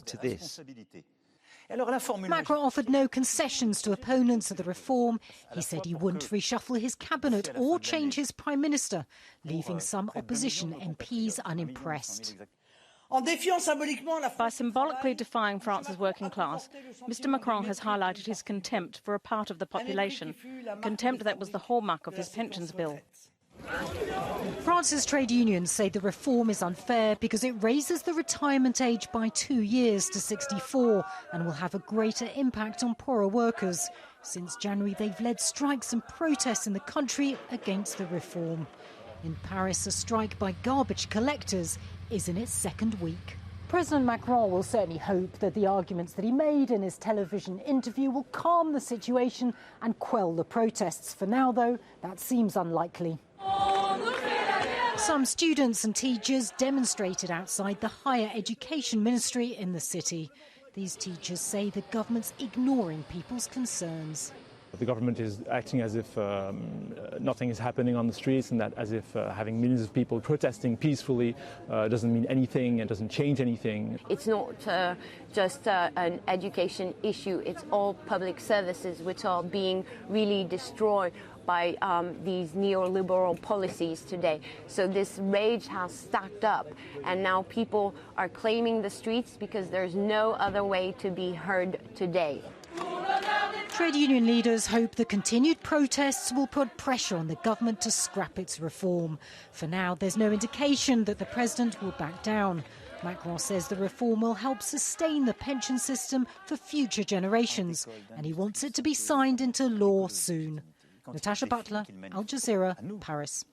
to this. Macron offered no concessions to opponents of the reform. He said he wouldn't reshuffle his cabinet or change his prime minister, leaving some opposition MPs unimpressed. By symbolically defying France's working class, Mr. Macron has highlighted his contempt for a part of the population, contempt that was the hallmark of his pensions bill. France's trade unions say the reform is unfair because it raises the retirement age by 2 years to 64 and will have a greater impact on poorer workers. Since January, they've led strikes and protests in the country against the reform. In Paris, a strike by garbage collectors is in its second week. President Macron will certainly hope that the arguments that he made in his television interview will calm the situation and quell the protests. For now, though, that seems unlikely. Some students and teachers demonstrated outside the Higher Education Ministry in the city. These teachers say the government's ignoring people's concerns. The government is acting as if nothing is happening on the streets, and that as if having millions of people protesting peacefully doesn't mean anything and doesn't change anything. It's not just an education issue, it's all public services which are being really destroyed by these neoliberal policies today. So this rage has stacked up, and now people are claiming the streets because there's no other way to be heard today. Trade union leaders hope the continued protests will put pressure on the government to scrap its reform. For now, there's no indication that the president will back down. Macron says the reform will help sustain the pension system for future generations, and he wants it to be signed into law soon. Natacha, Butler, Al Jazeera, Paris.